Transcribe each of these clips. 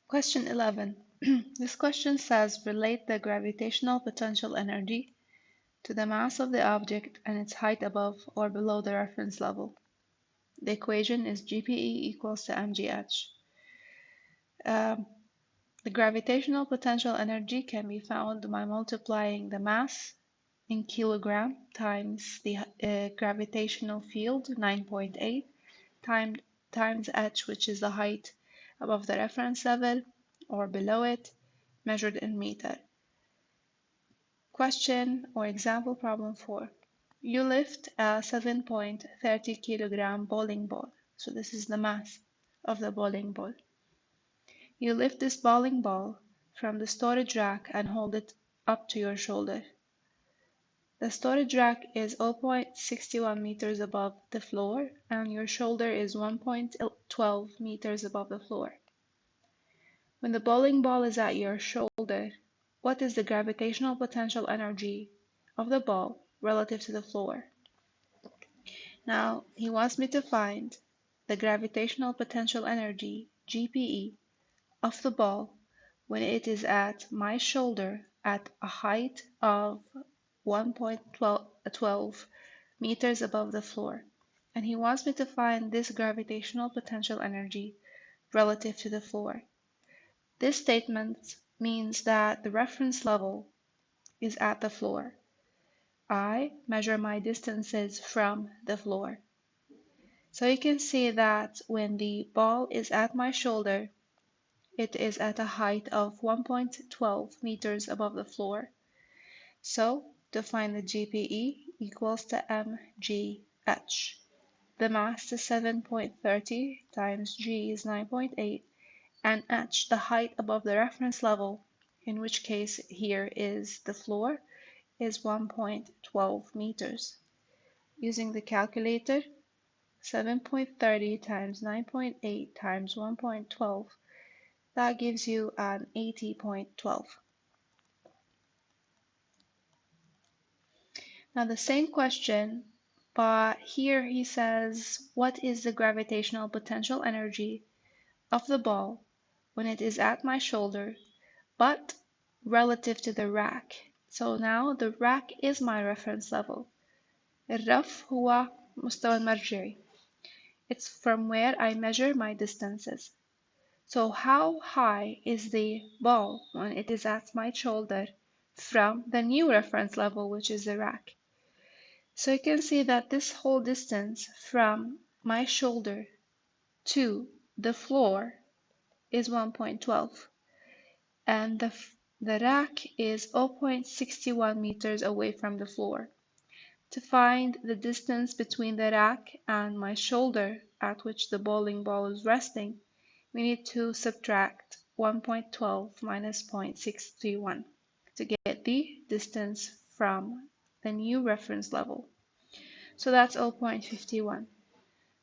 Question 11. This question says relate the gravitational potential energy to the mass of the object and its height above or below the reference level. The equation is GPE equals to mgh. Um, the gravitational potential energy can be found by multiplying the mass in kilogram times the gravitational field 9.8 times h, which is the height above the reference level or below it, measured in meter. Question or example problem 4. You lift a 7.30 kilogram bowling ball. So this is the mass of the bowling ball. You lift this bowling ball from the storage rack and hold it up to your shoulder. The storage rack is 0.61 meters above the floor and your shoulder is 1.12 meters above the floor. When the bowling ball is at your shoulder, what is the gravitational potential energy of the ball relative to the floor? Now, he wants me to find the gravitational potential energy, GPE, of the ball when it is at my shoulder at a height of 1.12 meters above the floor. And he wants me to find this gravitational potential energy relative to the floor. This statement means that the reference level is at the floor. I measure my distances from the floor. So you can see that when the ball is at my shoulder, it is at a height of 1.12 meters above the floor. So to find the GPE equals to mgh. The mass is 7.30 times g is 9.8 and h, the height above the reference level, in which case here is the floor, is 1.12 meters. Using the calculator, 7.30 times 9.8 times 1.12, that gives you an 80.12. Now the same question, but here he says, what is the gravitational potential energy of the ball when it is at my shoulder, but relative to the rack? So now the rack is my reference level. الرف هو مستوى المرجعي. It's from where I measure my distances. So how high is the ball when it is at my shoulder from the new reference level, which is the rack? So you can see that this whole distance from my shoulder to the floor is 1.12 and the rack is 0.61 meters away from the floor. To find the distance between the rack and my shoulder at which the bowling ball is resting, we need to subtract 1.12 minus 0.631 to get the distance from the new reference level. So that's 0.51.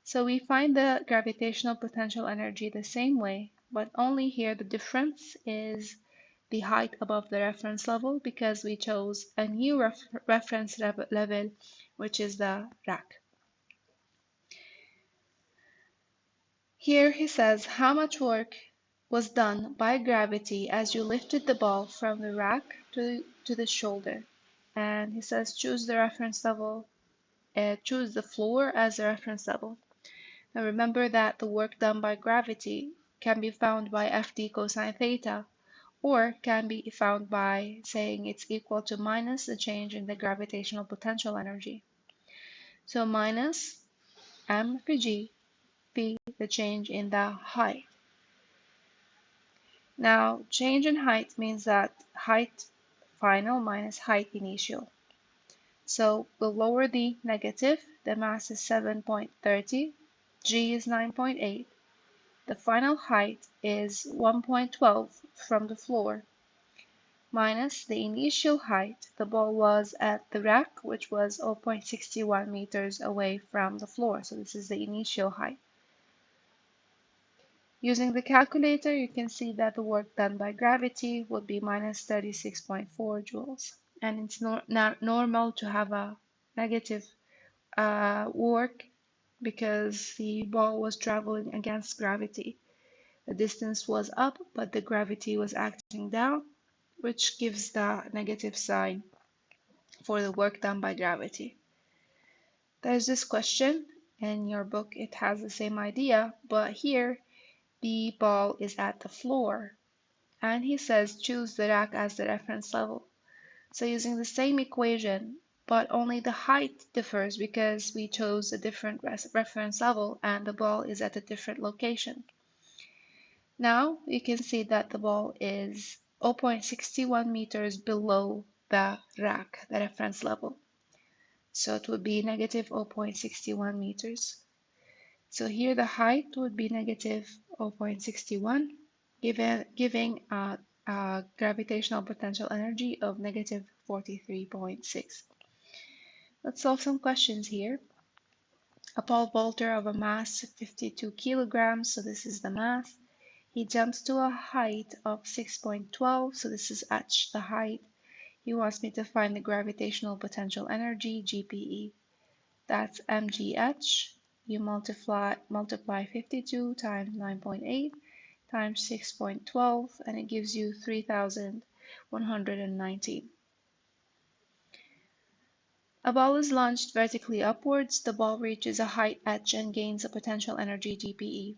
So we find the gravitational potential energy the same way, but only here the difference is the height above the reference level because we chose a new reference level, which is the rack. Here he says how much work was done by gravity as you lifted the ball from the rack to the shoulder. And he says choose the reference level, choose the floor as the reference level. Now remember that the work done by gravity can be found by Fd cosine theta, or can be found by saying it's equal to minus the change in the gravitational potential energy. So minus m for g, p the change in the height. Now change in height means that height final minus height initial. So we'll lower the negative, the mass is 7.30, g is 9.8. The final height is 1.12 from the floor, minus the initial height. The ball was at the rack, which was 0.61 meters away from the floor. So this is the initial height. Using the calculator, you can see that the work done by gravity would be minus 36.4 joules. And it's not normal to have a negative work because the ball was traveling against gravity. The distance was up, but the gravity was acting down, which gives the negative sign for the work done by gravity. There's this question in your book, it has the same idea, but here the ball is at the floor. And he says choose the rack as the reference level. So using the same equation, but only the height differs because we chose a different reference level and the ball is at a different location. Now you can see that the ball is 0.61 meters below the rack, the reference level. So it would be negative 0.61 meters. So here the height would be negative 0.61, giving a gravitational potential energy of negative 43.6. Let's solve some questions here. A pole vaulter of a mass of 52 kilograms, so this is the mass. He jumps to a height of 6.12, so this is h, the height. He wants me to find the gravitational potential energy, GPE. That's mgh. You multiply 52 times 9.8 times 6.12, and it gives you 3,119. A ball is launched vertically upwards. The ball reaches a height h and gains a potential energy GPE.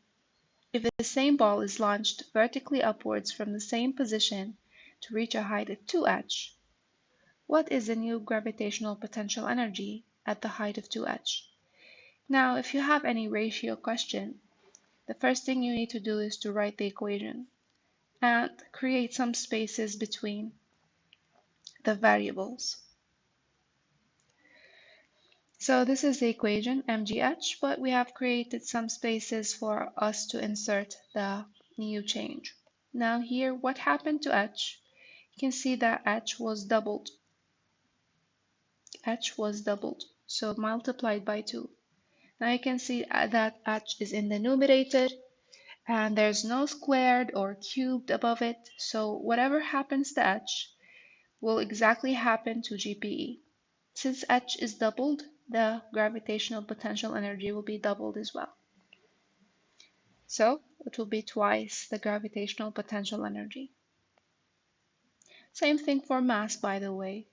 If the same ball is launched vertically upwards from the same position to reach a height of 2h, what is the new gravitational potential energy at the height of 2h? Now, if you have any ratio question, the first thing you need to do is to write the equation and create some spaces between the variables. So this is the equation, mgh, but we have created some spaces for us to insert the new change. Now here, what happened to h? You can see that h was doubled. H was doubled, so multiplied by 2. Now you can see that h is in the numerator, and there's no squared or cubed above it, so whatever happens to h will exactly happen to GPE. Since h is doubled, the gravitational potential energy will be doubled as well. So it will be twice the gravitational potential energy. Same thing for mass, by the way.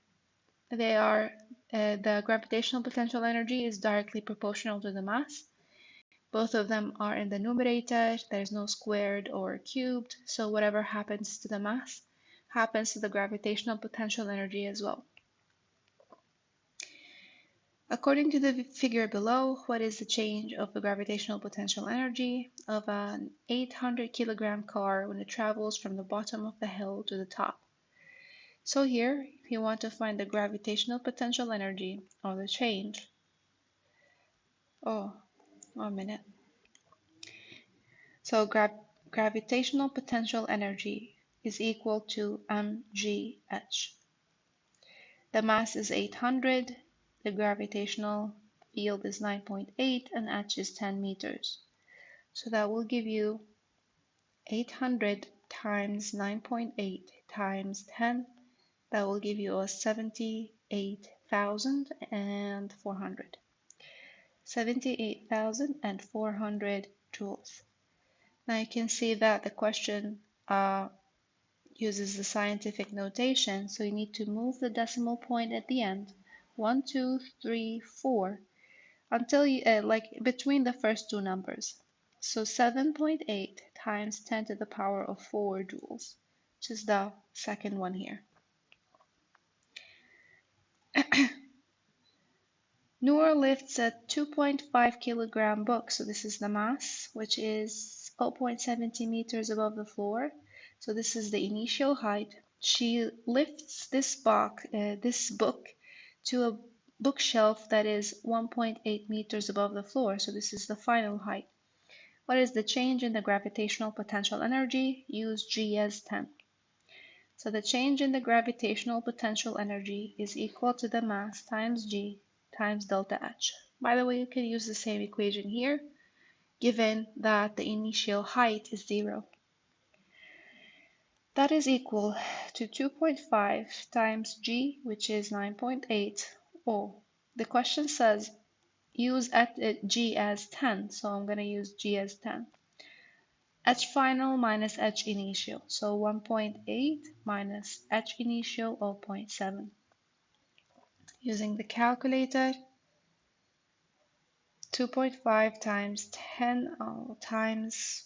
The gravitational potential energy is directly proportional to the mass. Both of them are in the numerator. There's no squared or cubed, so whatever happens to the mass happens to the gravitational potential energy as well. According to the figure below, what is the change of the gravitational potential energy of an 800 kilogram car when it travels from the bottom of the hill to the top? So here, if you want to find the gravitational potential energy or the change, oh, 1 minute. So gravitational potential energy is equal to mgh. The mass is 800, the gravitational field is 9.8, and h is 10 meters. So that will give you 800 times 9.8 times 10. That will give you a 78,400. 78,400 joules. Now you can see that the question uses the scientific notation, so you need to move the decimal point at the end, 1, 2, 3, 4, until you, like between the first two numbers. So 7.8 times 10 to the power of 4 joules, which is the second one here. Noor lifts a 2.5 kilogram book, so this is the mass, which is 0.70 meters above the floor. So this is the initial height. She lifts this book to a bookshelf that is 1.8 meters above the floor. So this is the final height. What is the change in the gravitational potential energy? Use G as 10. So the change in the gravitational potential energy is equal to the mass times G times delta H. By the way, you can use the same equation here, given that the initial height is 0. That is equal to 2.5 times G, which is 9.8. Oh, the question says use G as 10, so I'm going to use G as 10. H final minus H initial. So 1.8 minus H initial 0.7. Using the calculator, 2.5 times 10 times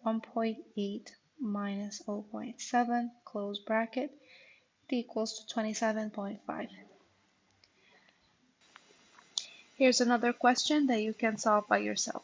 1.8 minus 0.7, close bracket, it equals to 27.5. Here's another question that you can solve by yourself.